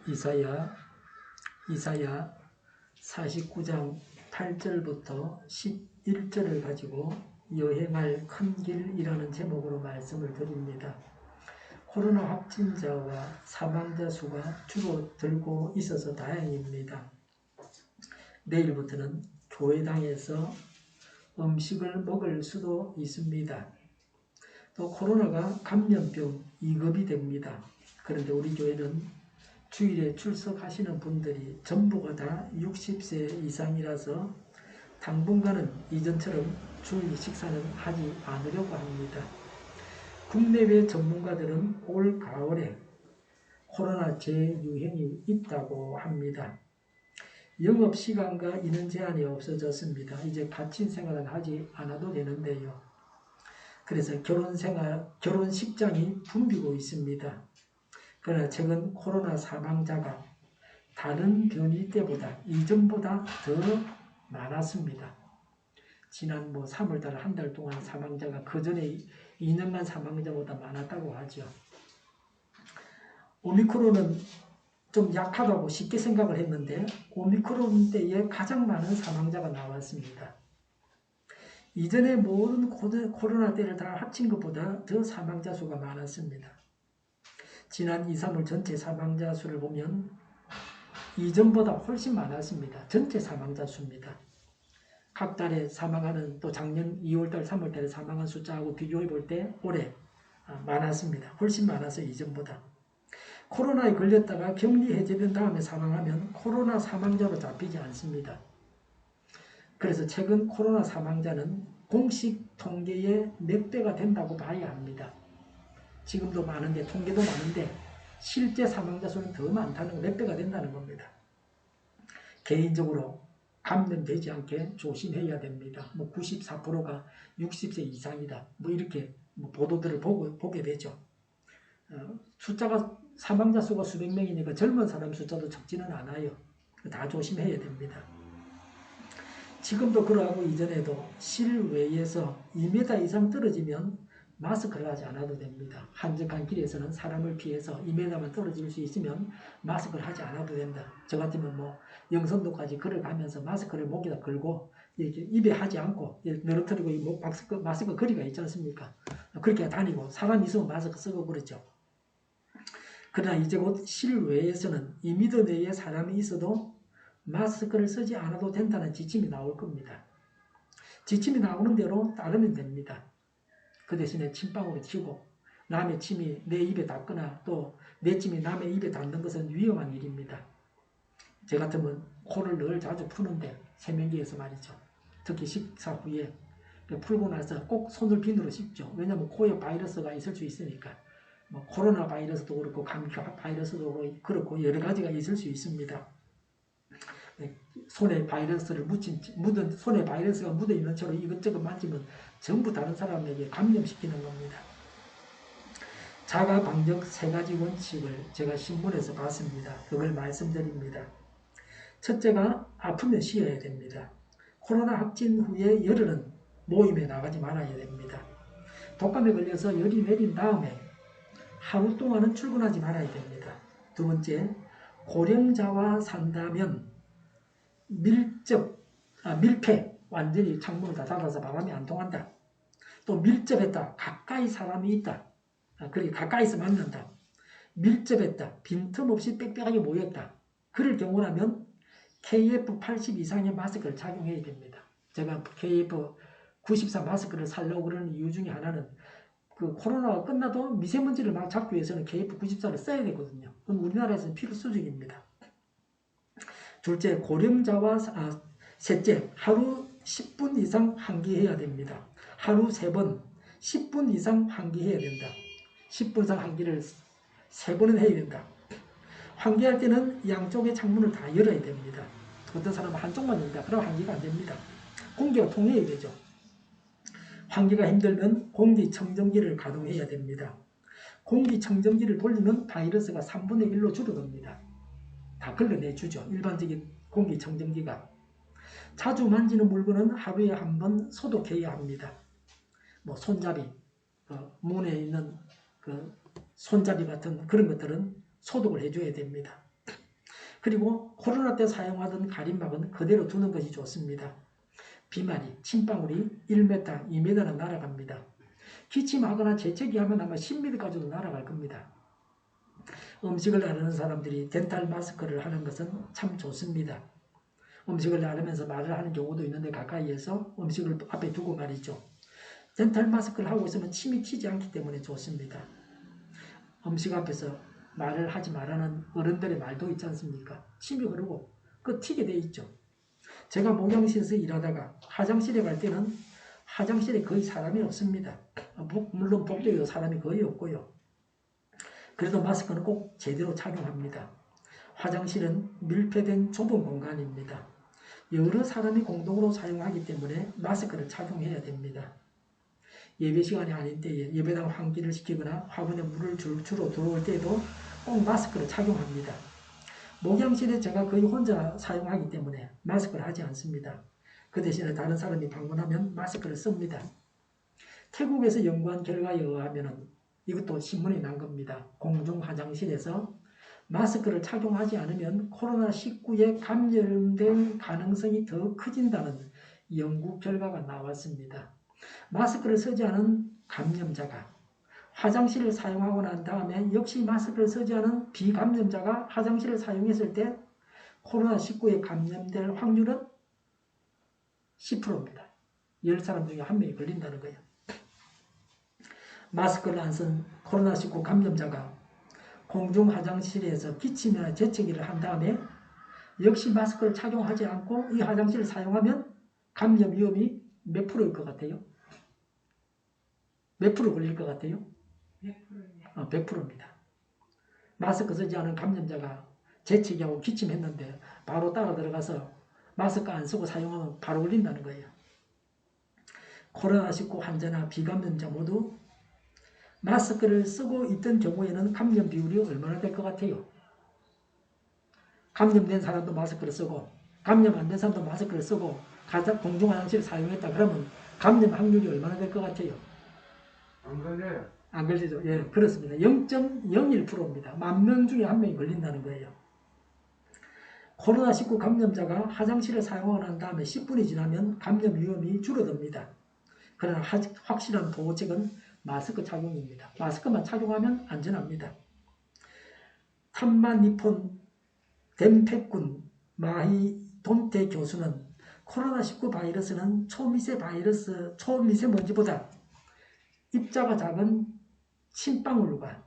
이사야 49장 8절부터 11절을 가지고 여행할 큰 길이라는 제목으로 말씀을 드립니다. 코로나 확진자와 사망자 수가 줄어들고 있어서 다행입니다. 내일부터는 교회당에서 음식을 먹을 수도 있습니다. 또 코로나가 감염병 2급이 됩니다. 그런데 우리 교회는 주일에 출석하시는 분들이 전부가 다 60세 이상이라서 당분간은 이전처럼 주일 식사는 하지 않으려고 합니다. 국내외 전문가들은 올 가을에 코로나 재유행이 있다고 합니다. 영업시간과 인원 제한이 없어졌습니다. 이제 갇힌 생활은 하지 않아도 되는데요. 그래서 결혼식장이 붐비고 있습니다. 그러나 최근 코로나 사망자가 다른 변이 때보다 이전보다 더 많았습니다. 지난 3월달 한 달 동안 사망자가 그 전에 2년간 사망자보다 많았다고 하죠. 오미크론은 좀 약하다고 쉽게 생각을 했는데 오미크론 때에 가장 많은 사망자가 나왔습니다. 이전에 모든 코로나 때를 다 합친 것보다 더 사망자 수가 많았습니다. 지난 2, 3월 전체 사망자 수를 보면 이전보다 훨씬 많았습니다. 전체 사망자 수입니다. 각 달에 사망하는 또 작년 2월달, 3월달에 사망한 숫자하고 비교해 볼 때 올해 많았습니다. 훨씬 많아서 이전보다. 코로나에 걸렸다가 격리 해제된 다음에 사망하면 코로나 사망자로 잡히지 않습니다. 그래서 최근 코로나 사망자는 공식 통계의 몇 배가 된다고 봐야 합니다. 지금도 많은데 통계도 많은데 실제 사망자 수는 더 많다는 몇 배가 된다는 겁니다. 개인적으로 감염되지 않게 조심해야 됩니다. 94%가 60세 이상이다. 이렇게 보도들을 보게 되죠. 사망자 수가 수백 명이니까 젊은 사람 숫자도 적지는 않아요. 다 조심해야 됩니다. 지금도 그러하고 이전에도 실외에서 2m 이상 떨어지면 마스크를 하지 않아도 됩니다. 한적한 길에서는 사람을 피해서 2m만 떨어질 수 있으면 마스크를 하지 않아도 된다. 저 같으면 영선도까지 걸어가면서 마스크를 목에다 걸고 이렇게 입에 하지 않고 늘어뜨리고 이 마스크 거리가 있지 않습니까? 그렇게 다니고 사람 있으면 마스크 쓰고 그렇죠. 그러나 이제 곧 실외에서는 2m 내에 사람이 있어도 마스크를 쓰지 않아도 된다는 지침이 나올 겁니다. 지침이 나오는 대로 따르면 됩니다. 그 대신에 침방울을 튀고 남의 침이 내 입에 닿거나 또 내 침이 남의 입에 닿는 것은 위험한 일입니다. 저 같으면 코를 늘 자주 푸는데 세면기에서 말이죠. 특히 식사 후에 풀고 나서 꼭 손을 비누로 씻죠. 왜냐하면 코에 바이러스가 있을 수 있으니까. 코로나 바이러스도 그렇고 감기 바이러스도 그렇고 여러 가지가 있을 수 있습니다. 손에 손에 바이러스가 묻어 있는 채로 이것저것 만지면 전부 다른 사람에게 감염시키는 겁니다. 자가 방역 3가지 원칙을 제가 신문에서 봤습니다. 그걸 말씀드립니다. 첫째가 아프면 쉬어야 됩니다. 코로나 확진 후에 열흘은 모임에 나가지 말아야 됩니다. 독감에 걸려서 열이 내린 다음에 하루 동안은 출근하지 말아야 됩니다. 두 번째, 고령자와 산다면 밀폐, 완전히 창문을 다 닫아서 바람이 안 통한다. 또 밀접했다, 가까이 사람이 있다. 그렇게 가까이서 만난다. 밀접했다, 빈틈없이 빽빽하게 모였다. 그럴 경우라면 KF80 이상의 마스크를 착용해야 됩니다. 제가 KF94 마스크를 사려고 그러는 이유 중에 하나는 그 코로나가 끝나도 미세먼지를 막 잡기 위해서는 KF94를 써야 되거든요. 그건 우리나라에서는 필수적입니다. 둘째, 고령자와 셋째, 하루 10분 이상 환기해야 됩니다. 하루 3번 10분 이상 환기해야 된다. 10분 이상 환기를 3번은 해야 된다. 환기할 때는 양쪽의 창문을 다 열어야 됩니다. 어떤 사람은 한쪽만 열다. 그럼 환기가 안 됩니다. 공기가 통해야 되죠. 환기가 힘들면 공기청정기를 가동해야 됩니다. 공기청정기를 돌리면 바이러스가 3분의 1로 줄어듭니다. 다 걸러내주죠. 일반적인 공기청정기가. 자주 만지는 물건은 하루에 한 번 소독해야 합니다. 손잡이, 문에 있는 손잡이 같은 그런 것들은 소독을 해줘야 됩니다. 그리고 코로나 때 사용하던 가림막은 그대로 두는 것이 좋습니다. 비말이, 침방울이 1m, 2m는 날아갑니다. 기침하거나 재채기하면 아마 10m까지도 날아갈 겁니다. 음식을 나르는 사람들이 덴탈 마스크를 하는 것은 참 좋습니다. 음식을 나르면서 말을 하는 경우도 있는데 가까이에서 음식을 앞에 두고 말이죠. 덴탈 마스크를 하고 있으면 침이 튀지 않기 때문에 좋습니다. 음식 앞에서 말을 하지 말라는 어른들의 말도 있지 않습니까? 침이 흐르고 그 튀게 돼 있죠. 제가 목양실에서 일하다가 화장실에 갈 때는 화장실에 거의 사람이 없습니다. 물론 복도에도 사람이 거의 없고요. 그래도 마스크는 꼭 제대로 착용합니다. 화장실은 밀폐된 좁은 공간입니다. 여러 사람이 공동으로 사용하기 때문에 마스크를 착용해야 됩니다. 예배 시간이 아닌 때에 예배당 환기를 시키거나 화분에 물을 주로 들어올 때에도 꼭 마스크를 착용합니다. 목양실에 제가 거의 혼자 사용하기 때문에 마스크를 하지 않습니다. 그 대신에 다른 사람이 방문하면 마스크를 씁니다. 태국에서 연구한 결과에 의하면 이것도 신문에 난 겁니다. 공중 화장실에서 마스크를 착용하지 않으면 코로나19에 감염될 가능성이 더 커진다는 연구 결과가 나왔습니다. 마스크를 쓰지 않은 감염자가 화장실을 사용하고 난 다음에 역시 마스크를 쓰지 않은 비감염자가 화장실을 사용했을 때 코로나19에 감염될 확률은 10%입니다. 10사람 중에 1명이 걸린다는 거예요. 마스크를 안 쓴 코로나19 감염자가 공중 화장실에서 기침이나 재채기를 한 다음에 역시 마스크를 착용하지 않고 이 화장실을 사용하면 감염 위험이 몇 프로일 것 같아요? 몇 프로 걸릴 것 같아요? 100%입니다. 마스크 쓰지 않은 감염자가 재채기하고 기침했는데 바로 따라 들어가서 마스크 안 쓰고 사용하면 바로 걸린다는 거예요. 코로나19 환자나 비감염자 모두 마스크를 쓰고 있던 경우에는 감염 비율이 얼마나 될 것 같아요? 감염된 사람도 마스크를 쓰고 감염 안 된 사람도 마스크를 쓰고 공중 화장실을 사용했다 그러면 감염 확률이 얼마나 될 것 같아요? 안 걸려요. 안 걸리죠. 예, 그렇습니다. 0.01%입니다. 10,000명 중에 1명이 걸린다는 거예요. 코로나19 감염자가 화장실을 사용하고 난 다음에 10분이 지나면 감염 위험이 줄어듭니다. 그러나 확실한 도책은 마스크 착용입니다. 마스크만 착용하면 안전합니다. 탐마 니폰 덴페군 마히돈테 교수는 코로나19 바이러스는 초미세먼지보다 입자가 작은 침방울과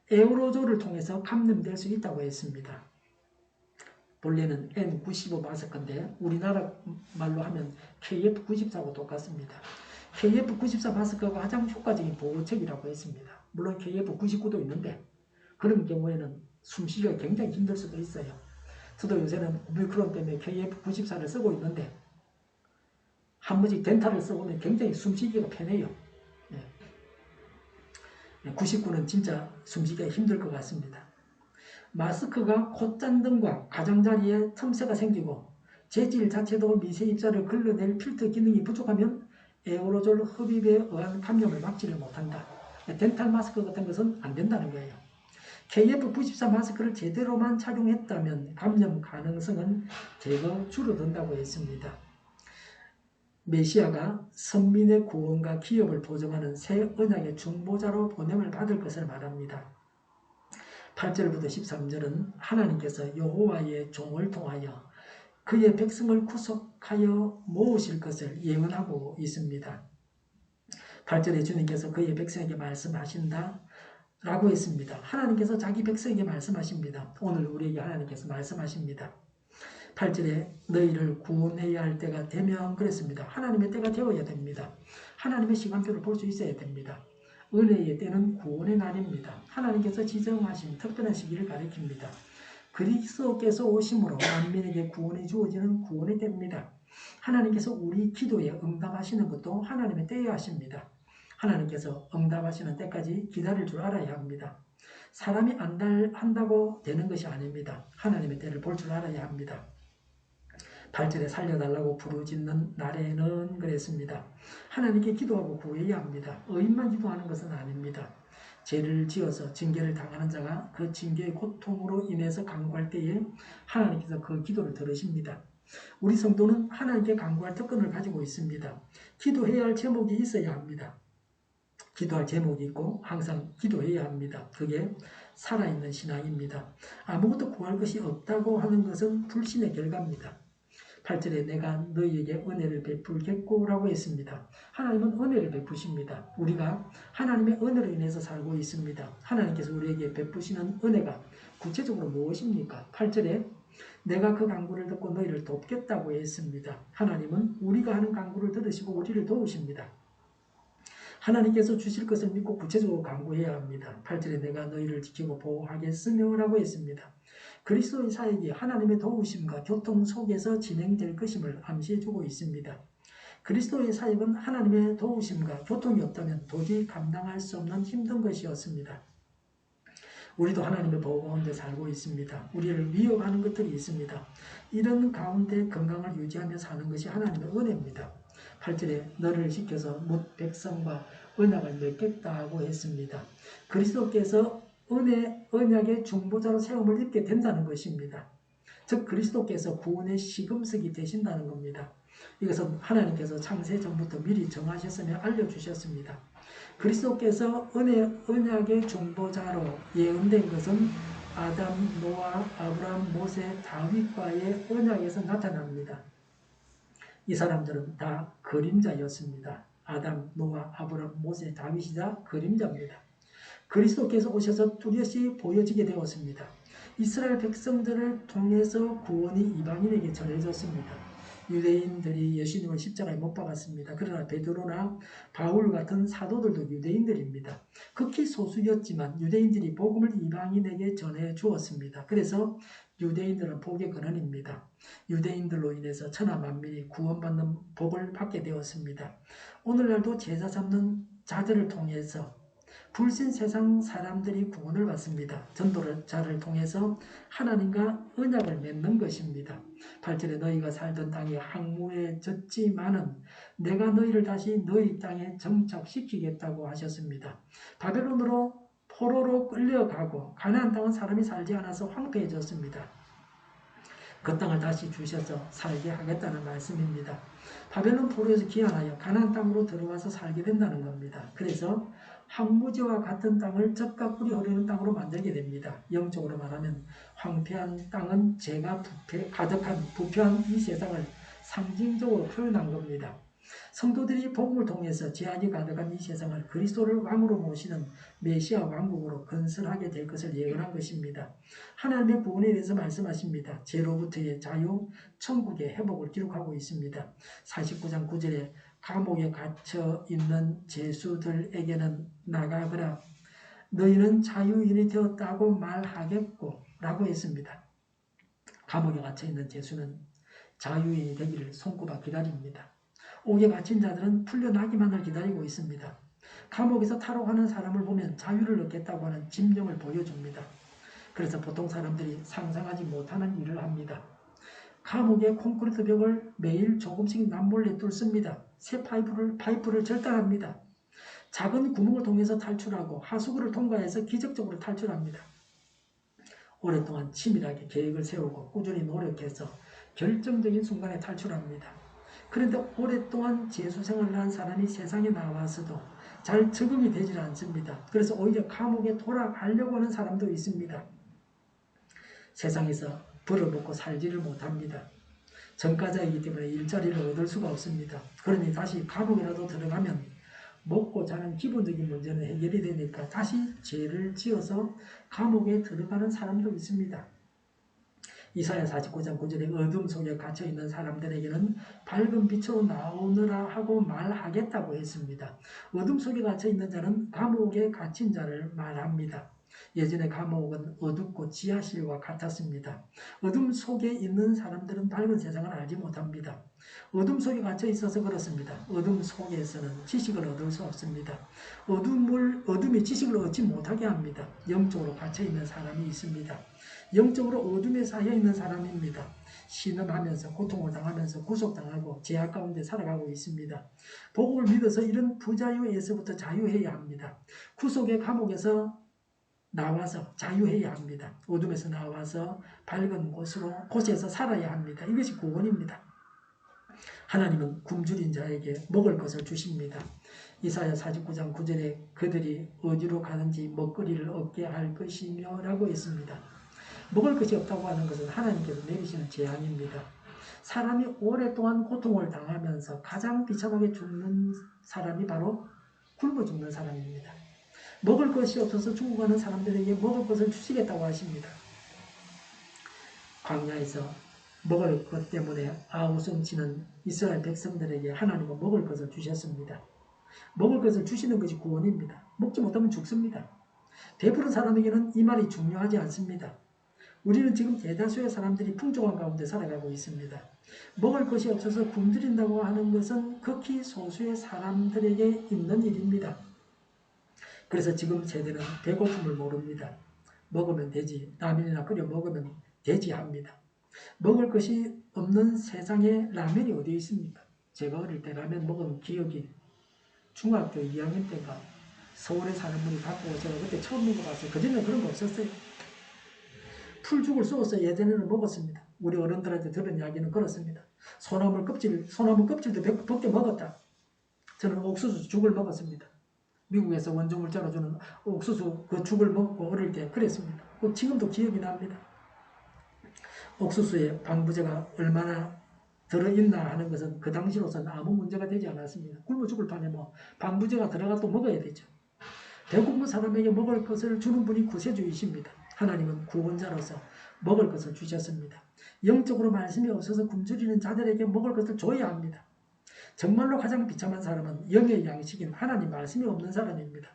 에어로졸을 통해서 감염될 수 있다고 했습니다. 본래는 N95 마스크인데 우리나라 말로 하면 KF94하고 똑같습니다. KF94 마스크가 가장 효과적인 보호책이라고 했습니다. 물론 KF99도 있는데 그런 경우에는 숨쉬기가 굉장히 힘들 수도 있어요. 저도 요새는 오미크론 때문에 KF94를 쓰고 있는데 한 번씩 덴탈을 써보면 굉장히 숨쉬기가 편해요. 99는 진짜 숨쉬기가 힘들 것 같습니다. 마스크가 콧잔등과 가장자리에 틈새가 생기고 재질 자체도 미세 입자를 걸러낼 필터 기능이 부족하면 에어로졸 흡입에 의한 감염을 막지를 못한다. 덴탈 마스크 같은 것은 안 된다는 거예요. KF94 마스크를 제대로만 착용했다면 감염 가능성은 대거 줄어든다고 했습니다. 메시아가 선민의 구원과 기업을 보증하는 새 언약의 중보자로 보냄을 받을 것을 말합니다. 8절부터 13절은 하나님께서 여호와의 종을 통하여 그의 백성을 구속하여 모으실 것을 예언하고 있습니다. 8절에 주님께서 그의 백성에게 말씀하신다 라고 했습니다. 하나님께서 자기 백성에게 말씀하십니다. 오늘 우리에게 하나님께서 말씀하십니다. 8절에 너희를 구원해야 할 때가 되면 그랬습니다. 하나님의 때가 되어야 됩니다. 하나님의 시간표를 볼 수 있어야 됩니다. 은혜의 때는 구원의 날입니다. 하나님께서 지정하신 특별한 시기를 가리킵니다. 그리스도께서 오심으로 만민에게 구원이 주어지는 구원의 때입니다. 하나님께서 우리 기도에 응답하시는 것도 하나님의 때에 하십니다. 하나님께서 응답하시는 때까지 기다릴 줄 알아야 합니다. 사람이 한다고 되는 것이 아닙니다. 하나님의 때를 볼 줄 알아야 합니다. 8절에 살려달라고 부르짖는 날에는 그랬습니다. 하나님께 기도하고 구해야 합니다. 의인만 기도하는 것은 아닙니다. 죄를 지어서 징계를 당하는 자가 그 징계의 고통으로 인해서 간구할 때에 하나님께서 그 기도를 들으십니다. 우리 성도는 하나님께 간구할 특권을 가지고 있습니다. 기도해야 할 제목이 있어야 합니다. 기도할 제목이 있고 항상 기도해야 합니다. 그게 살아있는 신앙입니다. 아무것도 구할 것이 없다고 하는 것은 불신의 결과입니다. 8절에 내가 너희에게 은혜를 베풀겠고라고 했습니다. 하나님은 은혜를 베푸십니다. 우리가 하나님의 은혜로 인해서 살고 있습니다. 하나님께서 우리에게 베푸시는 은혜가 구체적으로 무엇입니까? 8절에 내가 그 간구를 듣고 너희를 돕겠다고 했습니다. 하나님은 우리가 하는 간구를 들으시고 우리를 도우십니다. 하나님께서 주실 것을 믿고 구체적으로 간구해야 합니다. 8절에 내가 너희를 지키고 보호하겠으며 라고 했습니다. 그리스도의 사역이 하나님의 도우심과 교통 속에서 진행될 것임을 암시해주고 있습니다. 그리스도의 사역은 하나님의 도우심과 교통이 없다면 도저히 감당할 수 없는 힘든 것이었습니다. 우리도 하나님의 보호 가운데 살고 있습니다. 우리를 위협하는 것들이 있습니다. 이런 가운데 건강을 유지하며 사는 것이 하나님의 은혜입니다. 8절에 너를 지켜서 뭇 백성과 언약을 맺겠다고 했습니다. 그리스도께서 언약의 중보자로 세움을 입게 된다는 것입니다. 즉 그리스도께서 구원의 시금석이 되신다는 겁니다. 이것은 하나님께서 창세 전부터 미리 정하셨으며 알려주셨습니다. 그리스도께서 언약의 중보자로 예언된 것은 아담, 노아, 아브라함, 모세, 다윗과의 언약에서 나타납니다. 이 사람들은 다 그림자였습니다. 아담, 노아, 아브라함, 모세, 다윗이 다 그림자입니다. 그리스도께서 오셔서 뚜렷이 보여지게 되었습니다. 이스라엘 백성들을 통해서 구원이 이방인에게 전해졌습니다. 유대인들이 예수님을 십자가에 못 박았습니다. 그러나 베드로나 바울 같은 사도들도 유대인들입니다. 극히 소수였지만 유대인들이 복음을 이방인에게 전해 주었습니다. 그래서 유대인들은 복의 근원입니다. 유대인들로 인해서 천하 만민이 구원받는 복을 받게 되었습니다. 오늘날도 제자 잡는 자들을 통해서 불신 세상 사람들이 구원을 받습니다. 전도자를 통해서 하나님과 언약을 맺는 것입니다. 8절에 너희가 살던 땅이 황무해졌지만은 내가 너희를 다시 너희 땅에 정착시키겠다고 하셨습니다. 바벨론으로 포로로 끌려가고 가나안 땅은 사람이 살지 않아서 황폐해졌습니다. 그 땅을 다시 주셔서 살게 하겠다는 말씀입니다. 바벨론 포로에서 귀환하여 가나안 땅으로 들어와서 살게 된다는 겁니다. 그래서 황무지와 같은 땅을 젖과 꿀이 흐르는 땅으로 만들게 됩니다. 영적으로 말하면 황폐한 땅은 죄가 가득한 부패한 이 세상을 상징적으로 표현한 겁니다. 성도들이 복음을 통해서 죄악이 가득한 이 세상을 그리스도를 왕으로 모시는 메시아 왕국으로 건설하게 될 것을 예언한 것입니다. 하나님의 구원에 대해서 말씀하십니다. 죄로부터의 자유, 천국의 회복을 기록하고 있습니다. 49장 9절에 감옥에 갇혀 있는 죄수들에게는 나가거라 너희는 자유인이 되었다고 말하겠고 라고 했습니다. 감옥에 갇혀 있는 죄수는 자유인이 되기를 손꼽아 기다립니다. 옥에 갇힌 자들은 풀려나기만을 기다리고 있습니다. 감옥에서 탈옥하는 사람을 보면 자유를 얻겠다고 하는 짐령을 보여줍니다. 그래서 보통 사람들이 상상하지 못하는 일을 합니다. 감옥의 콘크리트 벽을 매일 조금씩 남몰래 뚫습니다. 새 파이프를 절단합니다. 작은 구멍을 통해서 탈출하고 하수구를 통과해서 기적적으로 탈출합니다. 오랫동안 치밀하게 계획을 세우고 꾸준히 노력해서 결정적인 순간에 탈출합니다. 그런데 오랫동안 재수 생활을 한 사람이 세상에 나와서도 잘 적응이 되질 않습니다. 그래서 오히려 감옥에 돌아가려고 하는 사람도 있습니다. 세상에서 벌어먹고 살지를 못합니다. 전과자이기 때문에 일자리를 얻을 수가 없습니다. 그러니 다시 감옥이라도 들어가면 먹고 자는 기본적인 문제는 해결이 되니까 다시 죄를 지어서 감옥에 들어가는 사람도 있습니다. 이사야 49장 9절에 어둠 속에 갇혀있는 사람들에게는 밝은 빛으로 나오느라 하고 말하겠다고 했습니다. 어둠 속에 갇혀있는 자는 감옥에 갇힌 자를 말합니다. 예전에 감옥은 어둡고 지하실과 같았습니다. 어둠 속에 있는 사람들은 밝은 세상을 알지 못합니다. 어둠 속에 갇혀 있어서 그렇습니다. 어둠 속에서는 지식을 얻을 수 없습니다. 어둠이 지식을 얻지 못하게 합니다. 영적으로 갇혀 있는 사람이 있습니다. 영적으로 어둠에 쌓여 있는 사람입니다. 신음하면서 고통을 당하면서 구속당하고 제약 가운데 살아가고 있습니다. 복음을 믿어서 이런 부자유에서부터 자유해야 합니다. 구속의 감옥에서 나와서 자유해야 합니다. 어둠에서 나와서 밝은 곳에서 살아야 합니다. 이것이 구원입니다. 하나님은 굶주린 자에게 먹을 것을 주십니다. 이사야 49장 9절에 그들이 어디로 가는지 먹거리를 얻게 할 것이며 라고 했습니다. 먹을 것이 없다고 하는 것은 하나님께서 내리시는 재앙입니다. 사람이 오랫동안 고통을 당하면서 가장 비참하게 죽는 사람이 바로 굶어 죽는 사람입니다. 먹을 것이 없어서 죽어가는 사람들에게 먹을 것을 주시겠다고 하십니다. 광야에서 먹을 것 때문에 아우성치는 이스라엘 백성들에게 하나님은 먹을 것을 주셨습니다. 먹을 것을 주시는 것이 구원입니다. 먹지 못하면 죽습니다. 배부른 사람에게는 이 말이 중요하지 않습니다. 우리는 지금 대다수의 사람들이 풍족한 가운데 살아가고 있습니다. 먹을 것이 없어서 굶주린다고 하는 것은 극히 소수의 사람들에게 있는 일입니다. 그래서 지금 세대는 배고픔을 모릅니다. 먹으면 되지, 라면이나 끓여 먹으면 되지 합니다. 먹을 것이 없는 세상에 라면이 어디 있습니까? 제가 어릴 때 라면 먹은 기억이 중학교 2학년 때인가 서울에 사는 분이 갖고 제가 그때 처음 먹어봤어요. 그전에는 그런 거 없었어요. 풀죽을 쏘아서 예전에는 먹었습니다. 우리 어른들한테 들은 이야기는 그렇습니다. 소나무 껍질도 벗겨 먹었다. 저는 옥수수 죽을 먹었습니다. 미국에서 원조물자로 주는 옥수수 그 죽을 먹고 어릴 때 그랬습니다. 지금도 기억이 납니다. 옥수수에 방부제가 얼마나 들어있나 하는 것은 그 당시로서는 아무 문제가 되지 않았습니다. 굶어 죽을 판에 뭐 방부제가 들어가도 먹어야 되죠. 배고픈 사람에게 먹을 것을 주는 분이 구세주이십니다. 하나님은 구원자로서 먹을 것을 주셨습니다. 영적으로 말씀이 없어서 굶주리는 자들에게 먹을 것을 줘야 합니다. 정말로 가장 비참한 사람은 영의 양식인 하나님 말씀이 없는 사람입니다.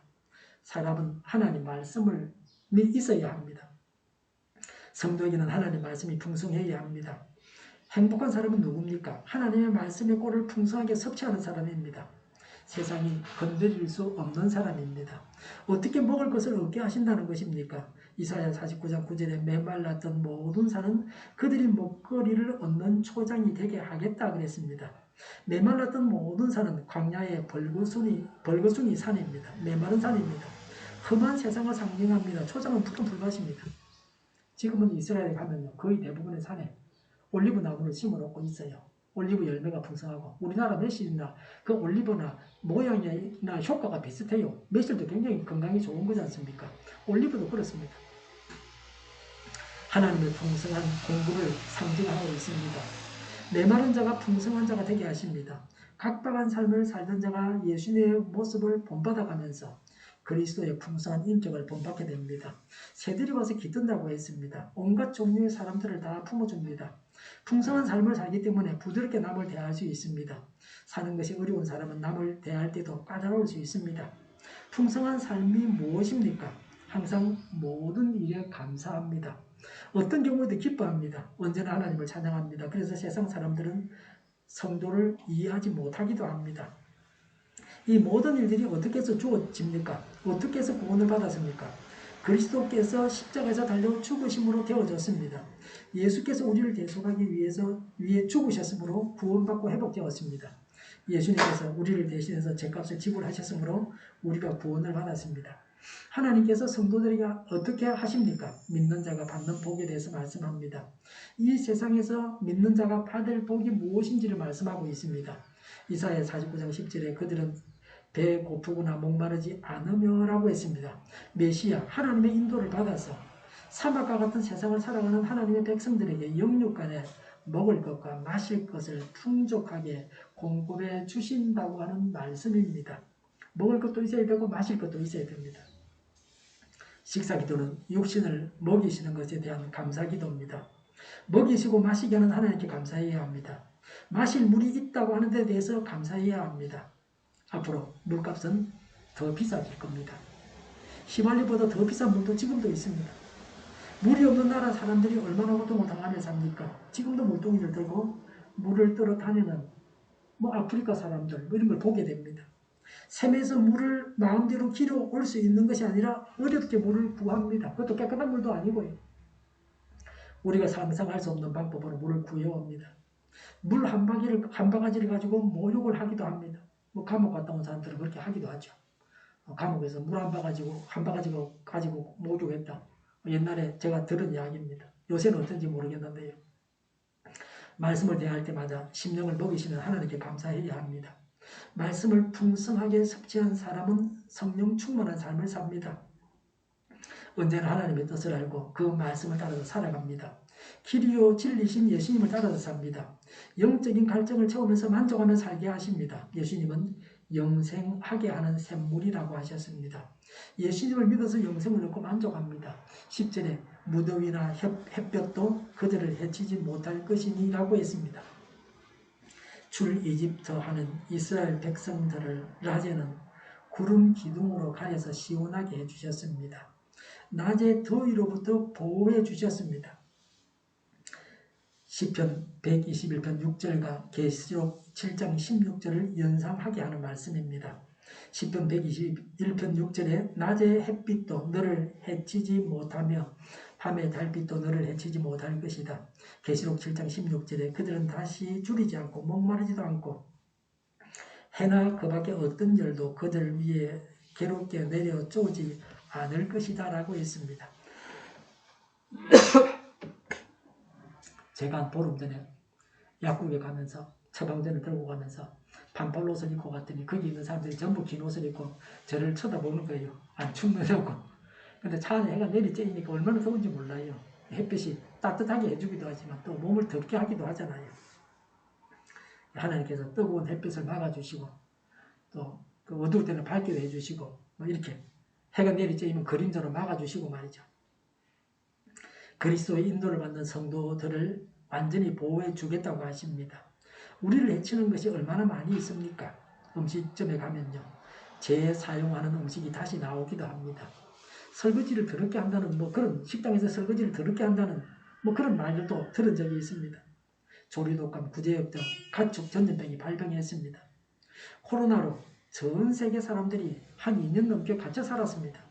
사람은 하나님 말씀이 있어야 합니다. 성도에게는 하나님 말씀이 풍성해야 합니다. 행복한 사람은 누굽니까? 하나님의 말씀의 꼴을 풍성하게 섭취하는 사람입니다. 세상이 건드릴 수 없는 사람입니다. 어떻게 먹을 것을 얻게 하신다는 것입니까? 이사야 49장 9절에 메말랐던 모든 산은 그들이 먹거리를 얻는 초장이 되게 하겠다 그랬습니다. 메말랐던 모든 산은 광야의 벌거숭이 산입니다. 메마른 산입니다. 험한 세상을 상징합니다. 초장은 푸른 불밭입니다. 지금은 이스라엘에 가면요, 거의 대부분의 산에 올리브 나무를 심어놓고 있어요. 올리브 열매가 풍성하고 우리나라 매실이나 그 올리브나 모양이나 효과가 비슷해요. 매실도 굉장히 건강에 좋은 거지 않습니까? 올리브도 그렇습니다. 하나님의 풍성한 공급을 상징하고 있습니다. 메마른 자가 풍성한 자가 되게 하십니다. 각박한 삶을 살던 자가 예수님의 모습을 본받아가면서 그리스도의 풍성한 인격을 본받게 됩니다. 새들이 와서 깃든다고 했습니다. 온갖 종류의 사람들을 다 품어줍니다. 풍성한 삶을 살기 때문에 부드럽게 남을 대할 수 있습니다. 사는 것이 어려운 사람은 남을 대할 때도 까다로울 수 있습니다. 풍성한 삶이 무엇입니까? 항상 모든 일에 감사합니다. 어떤 경우에도 기뻐합니다. 언제나 하나님을 찬양합니다. 그래서 세상 사람들은 성도를 이해하지 못하기도 합니다. 이 모든 일들이 어떻게 해서 주어집니까? 어떻게 해서 구원을 받았습니까? 그리스도께서 십자가에서 달려 죽으심으로 되어졌습니다. 예수께서 우리를 대속하기 위해 죽으셨으므로 구원받고 회복되었습니다. 예수님께서 우리를 대신해서 죄값을 지불하셨으므로 우리가 구원을 받았습니다. 하나님께서 성도들에게 어떻게 하십니까? 믿는 자가 받는 복에 대해서 말씀합니다. 이 세상에서 믿는 자가 받을 복이 무엇인지를 말씀하고 있습니다. 이사야 49장 10절에 그들은 배 고프거나 목마르지 않으며 라고 했습니다. 메시아 하나님의 인도를 받아서 사막과 같은 세상을 살아가는 하나님의 백성들에게 영육간에 먹을 것과 마실 것을 풍족하게 공급해 주신다고 하는 말씀입니다. 먹을 것도 있어야 되고 마실 것도 있어야 됩니다. 식사기도는 육신을 먹이시는 것에 대한 감사기도입니다. 먹이시고 마시게 하는 하나님께 감사해야 합니다. 마실 물이 있다고 하는 데 대해서 감사해야 합니다. 앞으로 물값은 더 비싸질 겁니다. 휘발유보다 더 비싼 물도 지금도 있습니다. 물이 없는 나라 사람들이 얼마나 고통을 당하며 삽니까? 지금도 물동이를 들고 물을 떨어 다니는 아프리카 사람들 이런 걸 보게 됩니다. 샘에서 물을 마음대로 길어올 수 있는 것이 아니라 어렵게 물을 구합니다. 그것도 깨끗한 물도 아니고요. 우리가 상상할 수 없는 방법으로 물을 구해옵니다. 물 한 바가지를 가지고 모욕을 하기도 합니다. 뭐 감옥 갔다 온 사람들은 그렇게 하기도 하죠. 감옥에서 물 한 바가지 가지고 모욕했다. 옛날에 제가 들은 이야기입니다. 요새는 어떤지 모르겠는데요. 말씀을 대할 때마다 심령을 먹이시는 하나님께 감사해야 합니다. 말씀을 풍성하게 섭취한 사람은 성령 충만한 삶을 삽니다. 언제나 하나님의 뜻을 알고 그 말씀을 따라서 살아갑니다. 길이요 진리신 예수님을 따라서 삽니다. 영적인 갈증을 채우면서 만족하며 살게 하십니다. 예수님은 영생하게 하는 샘물이라고 하셨습니다. 예수님을 믿어서 영생을 얻고 만족합니다. 10절에 무더위나 햇볕도 그들을 해치지 못할 것이니라고 했습니다. 출이집트 하는 이스라엘 백성들을 낮에는 구름 기둥으로 가려서 시원하게 해주셨습니다. 낮에 더위로부터 보호해 주셨습니다. 시편 121편 6절과 계시록 7장 16절을 연상하게 하는 말씀입니다. 시편 121편 6절에 낮의 햇빛도 너를 해치지 못하며 밤의 달빛도 너를 해치지 못할 것이다. 계시록 7장 16절에 그들은 다시 줄이지 않고 목마르지도 않고 해나 그 밖에 어떤 열도 그들 위에 괴롭게 내려 쪼지 않을 것이다 라고 했습니다. 제가 한 보름 전에 약국에 가면서 처방전을 들고 가면서 반팔 옷을 입고 갔더니 거기 있는 사람들이 전부 긴 옷을 입고 저를 쳐다보는 거예요. 안 춥느냐고. 근데 차 안에 해가 내리쬐니까 얼마나 더운지 몰라요. 햇빛이 따뜻하게 해주기도 하지만 또 몸을 덥게 하기도 하잖아요. 하나님께서 뜨거운 햇빛을 막아주시고 또 그 어두울 때는 밝게 해주시고 뭐 이렇게 해가 내리쬐면 그림자로 막아주시고 말이죠. 그리스도의 인도를 받는 성도들을 완전히 보호해 주겠다고 하십니다. 우리를 해치는 것이 얼마나 많이 있습니까? 음식점에 가면요. 재사용하는 음식이 다시 나오기도 합니다. 설거지를 더럽게 한다는 뭐 그런 식당에서 설거지를 더럽게 한다는 뭐 그런 말들도 들은 적이 있습니다. 조류독감, 구제역 등 가축 전염병이 발병했습니다. 코로나로 전 세계 사람들이 한 2년 넘게 갇혀 살았습니다.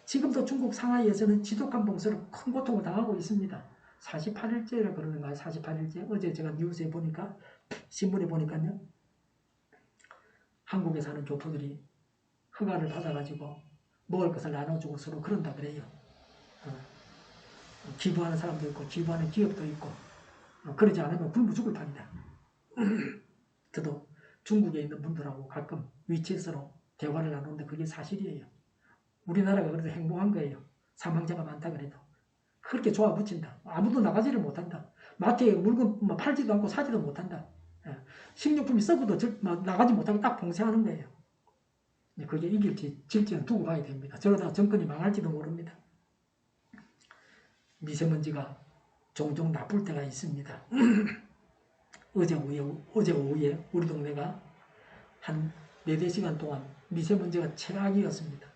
지금도 중국 상하이에서는 지독한 봉쇄로 큰 고통을 당하고 있습니다. 48일째라 그러는가요? 48일째? 어제 제가 뉴스에 보니까, 신문에 보니까요. 한국에 사는 교포들이 허가를 받아가지고 먹을 것을 나눠주고 서로 그런다 그래요. 기부하는 사람도 있고, 기부하는 기업도 있고, 그러지 않으면 굶어 죽을 판이다. 저도 중국에 있는 분들하고 가끔 위챗으로 대화를 나누는데 그게 사실이에요. 우리나라가 그래도 행복한 거예요. 사망자가 많다 그래도. 그렇게 좋아 붙인다. 아무도 나가지를 못한다. 마트에 물건 팔지도 않고 사지도 못한다. 식료품이 썩어도 나가지 못하게 딱 봉쇄하는 거예요. 그게 이길지 질지는 두고 봐야 됩니다. 저러다가 정권이 망할지도 모릅니다. 미세먼지가 종종 나쁠 때가 있습니다. 어제 오후에 우리 동네가 한 4-5시간 동안 미세먼지가 최악이었습니다.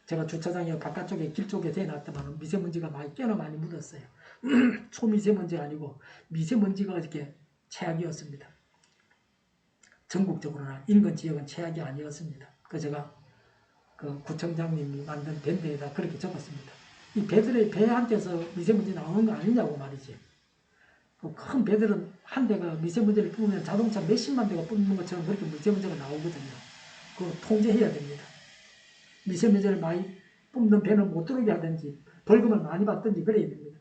제가 주차장에 바깥쪽에 길 쪽에 대놨더만 미세먼지가 꽤나 많이 묻었어요. 초미세먼지가 아니고 미세먼지가 이렇게 최악이었습니다. 전국적으로나 인근 지역은 최악이 아니었습니다. 그래서 제가 그 구청장님이 만든 밴드에다 그렇게 적었습니다. 이 배들의 배 한테서 미세먼지 나오는 거 아니냐고 말이지. 그 큰 배들은 한 대가 미세먼지를 뿜으면 자동차 몇십만 대가 뿜는 것처럼 그렇게 미세먼지가 나오거든요. 그거 통제해야 됩니다. 미세먼지를 많이 뿜는 배는 못 들어오게 하든지 벌금을 많이 받든지 그래야 됩니다.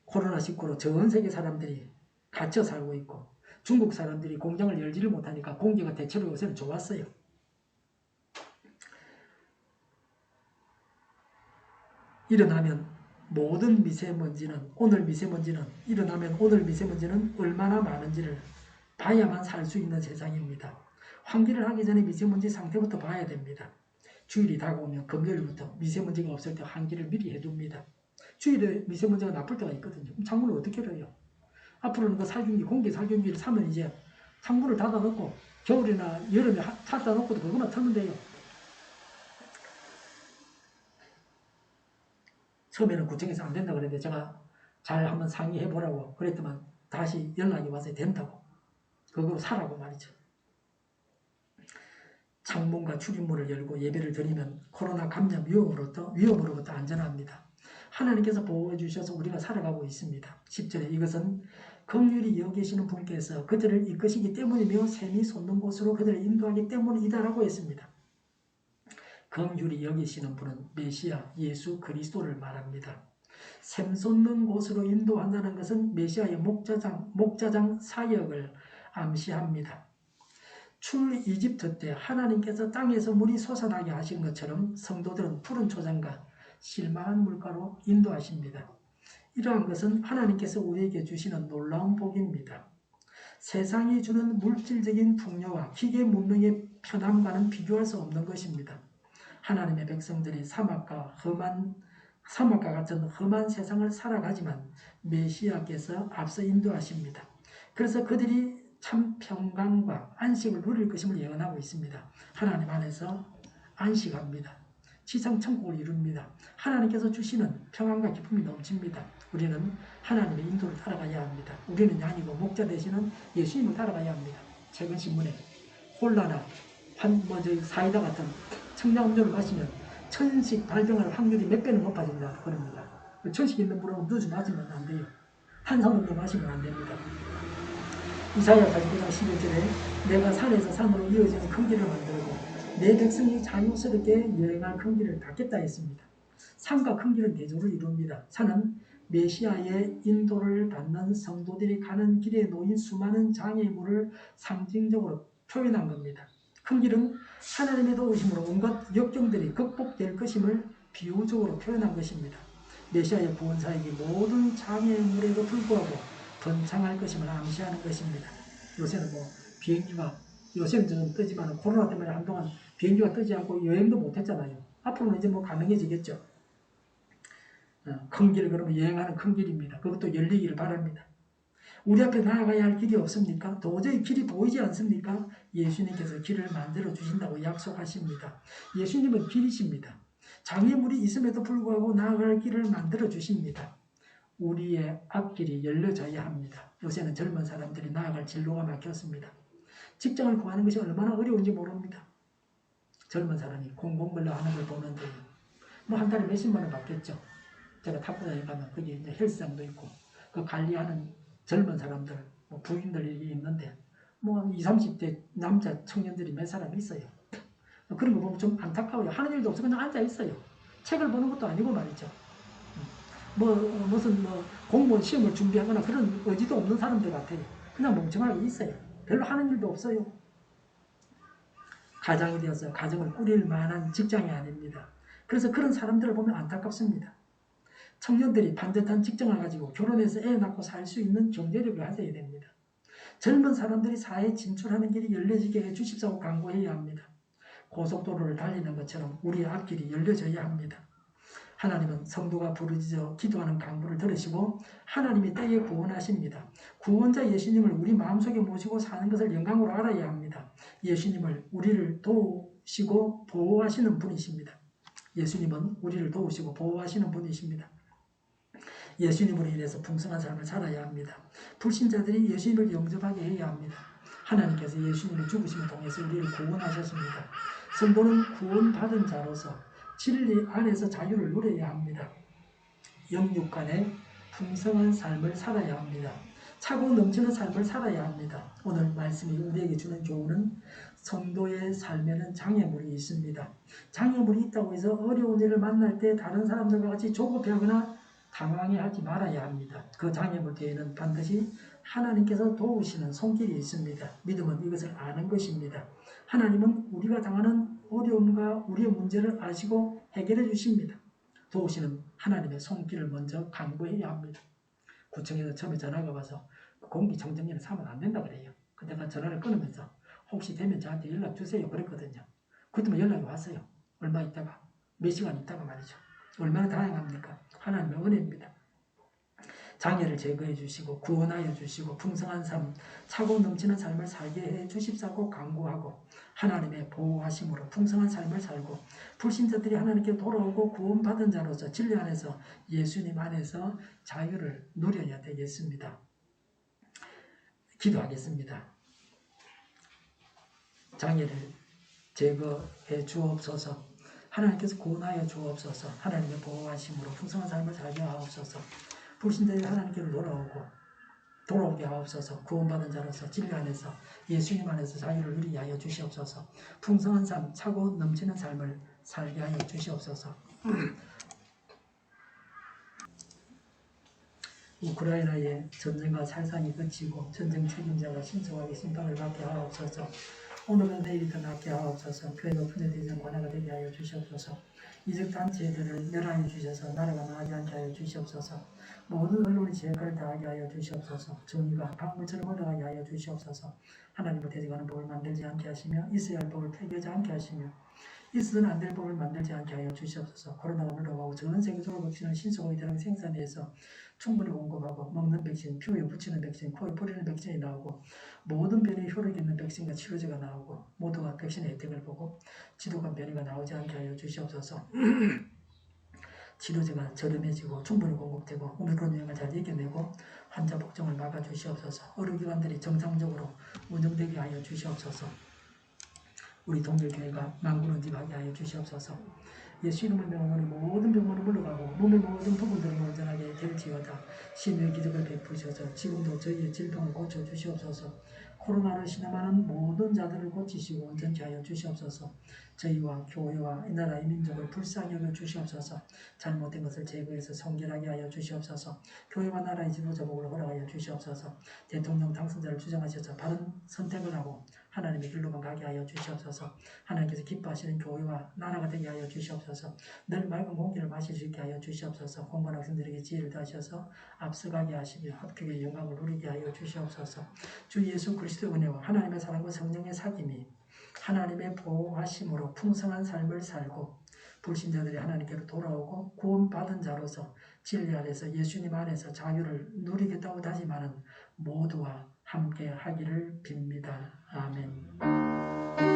코로나19로 전 세계 사람들이 갇혀 살고 있고 중국 사람들이 공장을 열지를 못하니까 공기가 대체로 요새는 좋았어요. 일어나면 모든 미세먼지는 오늘 미세먼지는 얼마나 많은지를 봐야만 살 수 있는 세상입니다. 환기를 하기 전에 미세먼지 상태부터 봐야 됩니다. 주일이 다가오면 금요일부터 미세먼지가 없을 때 환기를 미리 해둡니다. 주일에 미세먼지가 나쁠 때가 있거든요. 그럼 창문을 어떻게 열어요? 앞으로는 그 공기 살균기를 사면 이제 창문을 닫아놓고 겨울이나 여름에 닫아놓고도 그것만 틀면 돼요. 처음에는 구청에서 안 된다 그랬는데 제가 잘 한번 상의해보라고 그랬더만 다시 연락이 와서 된다고. 그거 사라고 말이죠. 창문과 출입문을 열고 예배를 드리면 코로나 감염 위험으로부터 안전합니다. 하나님께서 보호해 주셔서 우리가 살아가고 있습니다. 10절에 이것은 긍휼히 여기시는 분께서 그들을 이끄시기 때문이며 샘이 솟는 곳으로 그들을 인도하기 때문이다라고 했습니다. 긍휼히 여기시는 분은 메시아 예수 그리스도를 말합니다. 샘 솟는 곳으로 인도한다는 것은 메시아의 목자장 사역을 암시합니다. 출이집트 때 하나님께서 땅에서 물이 솟아나게 하신 것처럼 성도들은 푸른 초장과 실망한 물가로 인도하십니다. 이러한 것은 하나님께서 우리에게 주시는 놀라운 복입니다. 세상이 주는 물질적인 풍요와 기계 문명의 편함과는 비교할 수 없는 것입니다. 하나님의 백성들이 사막과 같은 험한 세상을 살아가지만 메시아께서 앞서 인도하십니다. 그래서 그들이 참 평강과 안식을 누릴 것임을 예언하고 있습니다. 하나님 안에서 안식합니다. 지상 천국을 이룹니다. 하나님께서 주시는 평안과 기쁨이 넘칩니다. 우리는 하나님의 인도를 따라가야 합니다. 우리는 아니고 목자 되시는 예수님을 따라가야 합니다. 최근 신문에 콜라나 사이다 같은 청량음료를 마시면 천식 발병할 확률이 몇 배는 높아진다 그럽니다. 천식 있는 물은 음료수 마시면 안 돼요. 탄산음료 마시면 안 됩니다. 이사야 49장 11절에 내가 산에서 산으로 이어지는 큰 길을 만들고 내 백성이 자유스럽게 여행할 큰 길을 닫겠다 했습니다. 산과 큰 길은 대조를 이룹니다. 산은 메시아의 인도를 받는 성도들이 가는 길에 놓인 수많은 장애물을 상징적으로 표현한 겁니다. 큰 길은 하나님의 도우심으로 온갖 역경들이 극복될 것임을 비유적으로 표현한 것입니다. 메시아의 구원사역이 모든 장애물에도 불구하고 번창할 것임을 암시하는 것입니다. 요새는 요새는 좀 뜨지만 코로나 때문에 한동안 비행기가 뜨지 않고 여행도 못했잖아요. 앞으로는 이제 가능해지겠죠. 큰 길, 그러면 여행하는 큰 길입니다. 그것도 열리기를 바랍니다. 우리 앞에 나아가야 할 길이 없습니까? 도저히 길이 보이지 않습니까? 예수님께서 길을 만들어 주신다고 약속하십니다. 예수님은 길이십니다. 장애물이 있음에도 불구하고 나아갈 길을 만들어 주십니다. 우리의 앞길이 열려져야 합니다. 요새는 젊은 사람들이 나아갈 진로가 막혔습니다. 직장을 구하는 것이 얼마나 어려운지 모릅니다. 젊은 사람이 공공근로 하는 걸 보는데 한 달에 몇십만 원 받겠죠. 제가 탁구장에 가면 거기 이제 헬스장도 있고 그 관리하는 젊은 사람들, 부인들이 있는데 20, 30대 남자 청년들이 몇 사람 있어요. 그런 거 보면 좀 안타까워요. 하는 일도 없어 그냥 앉아 있어요. 책을 보는 것도 아니고 말이죠. 무슨 공무원 시험을 준비하거나 그런 의지도 없는 사람들 같아요. 그냥 멍청하게 있어요. 별로 하는 일도 없어요. 가장이 되어서 가정을 꾸릴 만한 직장이 아닙니다. 그래서 그런 사람들을 보면 안타깝습니다. 청년들이 반듯한 직장을 가지고 결혼해서 애 낳고 살 수 있는 경제력을 가져야 됩니다. 젊은 사람들이 사회에 진출하는 길이 열려지게 해주십사고 간구해야 합니다. 고속도로를 달리는 것처럼 우리의 앞길이 열려져야 합니다. 하나님은 성도가 부르짖어 기도하는 간구를 들으시고 하나님이 때에 구원하십니다. 구원자 예수님을 우리 마음속에 모시고 사는 것을 영광으로 알아야 합니다. 예수님을 우리를 도우시고 보호하시는 분이십니다. 예수님은 우리를 도우시고 보호하시는 분이십니다. 예수님으로 인해서 풍성한 삶을 살아야 합니다. 불신자들이 예수님을 영접하게 해야 합니다. 하나님께서 예수님의 죽으심을 통해서 우리를 구원하셨습니다. 성도는 구원받은 자로서 진리 안에서 자유를 누려야 합니다. 영육간에 풍성한 삶을 살아야 합니다. 차고 넘치는 삶을 살아야 합니다. 오늘 말씀이 우리에게 주는 교훈은 성도의 삶에는 장애물이 있습니다. 장애물이 있다고 해서 어려운 일을 만날 때 다른 사람들과 같이 조급해하거나 당황해하지 말아야 합니다. 그 장애물 뒤에는 반드시 하나님께서 도우시는 손길이 있습니다. 믿음은 이것을 아는 것입니다. 하나님은 우리가 당하는 어려움과 우리의 문제를 아시고 해결해 주십니다. 도우시는 하나님의 손길을 먼저 간구해야 합니다. 구청에서 처음에 전화가 와서 공기청정기는 사면 안 된다 그래요. 근데 내가 전화를 끊으면서 혹시 되면 저한테 연락 주세요 그랬거든요. 그때만 연락이 왔어요. 얼마 있다가 몇 시간 있다가 말이죠. 얼마나 다양합니까? 하나님의 은혜입니다. 장애를 제거해 주시고 구원하여 주시고 풍성한 삶, 차고 넘치는 삶을 살게 해 주십사고 간구하고 하나님의 보호하심으로 풍성한 삶을 살고 불신자들이 하나님께 돌아오고 구원받은 자로서 진리 안에서 예수님 안에서 자유를 누려야 되겠습니다. 기도하겠습니다. 장애를 제거해 주옵소서. 하나님께서 구원하여 주옵소서. 하나님의 보호하심으로 풍성한 삶을 살게 하옵소서. 불신자들이 하나님께로 돌아오게 하옵소서. 구원받은 자로서 진리 안에서 예수님 안에서 자유를 누리게 하여 주시옵소서. 풍성한 삶, 차고 넘치는 삶을 살게 하여 주시옵소서. 우크라이나의 전쟁과 살상이 그치고 전쟁 책임자가 신속하게 심판을 받게 하옵소서. 오늘은 내일이 더 낫게 하옵소서. 교회가 분열되지 않고 하나가 되게 하여 주시옵소서. 이적 단체들을 멸하여 주셔서 나라가 나아지 않게 하여 주시옵소서. 모든 언론이 제약을 다하게 하여 주시옵소서. 정의가 방울처럼 흘러가게 하여 주시옵소서. 하나님을 대적하는 법을 만들지 않게 하시며 있어야 할 법을 폐기하지 않게 하시며 있어서는 안 될 법을 만들지 않게 하여 주시옵소서. 코로나가 물러가고 전 세계적으로 백신을 신속하게 대량 생산해서 충분히 공급하고 먹는 백신, 피부에 붙이는 백신, 코에 뿌리는 백신이 나오고 모든 변이에 효력 있는 백신과 치료제가 나오고 모두가 백신의 혜택을 보고 지독한 변이가 나오지 않게 하여 주시옵소서. 치료제가 저렴해지고 충분히 공급되고 오미크론 유행을 잘 이겨내고 환자 복종을 막아주시옵소서. 의료기관들이 정상적으로 운영되게 하여 주시옵소서. 우리 동결교회가 만군원집하게 하여 주시옵소서. 예수 이름을 명하노니 모든 병만은 물러가고 몸의 모든 부분들이 온전하게 될지어다. 신의 기적을 베푸셔서 지금도 저희의 질병을 고쳐주시옵소서. 코로나를 신음하는 모든 자들을 고치시고 온전케 하여 주시옵소서. 저희와 교회와 이 나라의 민족을 불쌍히 여겨 주시옵소서. 잘못된 것을 제거해서 성결하게 하여 주시옵소서. 교회와 나라의 지도자복을 허락하여 주시옵소서. 대통령 당선자를 주장하셔서 바른 선택을 하고 하나님의 길로만 가게 하여 주시옵소서. 하나님께서 기뻐하시는 교회와 나라가 되게 하여 주시옵소서. 늘 맑은 공기를 마실 수 있게 하여 주시옵소서. 공부하는 학생들에게 지혜를 다하셔서 앞서가게 하시며 합격의 영광을 누리게 하여 주시옵소서. 주 예수 그리스도의 은혜와 하나님의 사랑과 성령의 사귐이 하나님의 보호하심으로 풍성한 삶을 살고 불신자들이 하나님께로 돌아오고 구원받은 자로서 진리 안에서 예수님 안에서 자유를 누리겠다고 다짐하는 모두와 함께 하기를 빕니다. 아멘.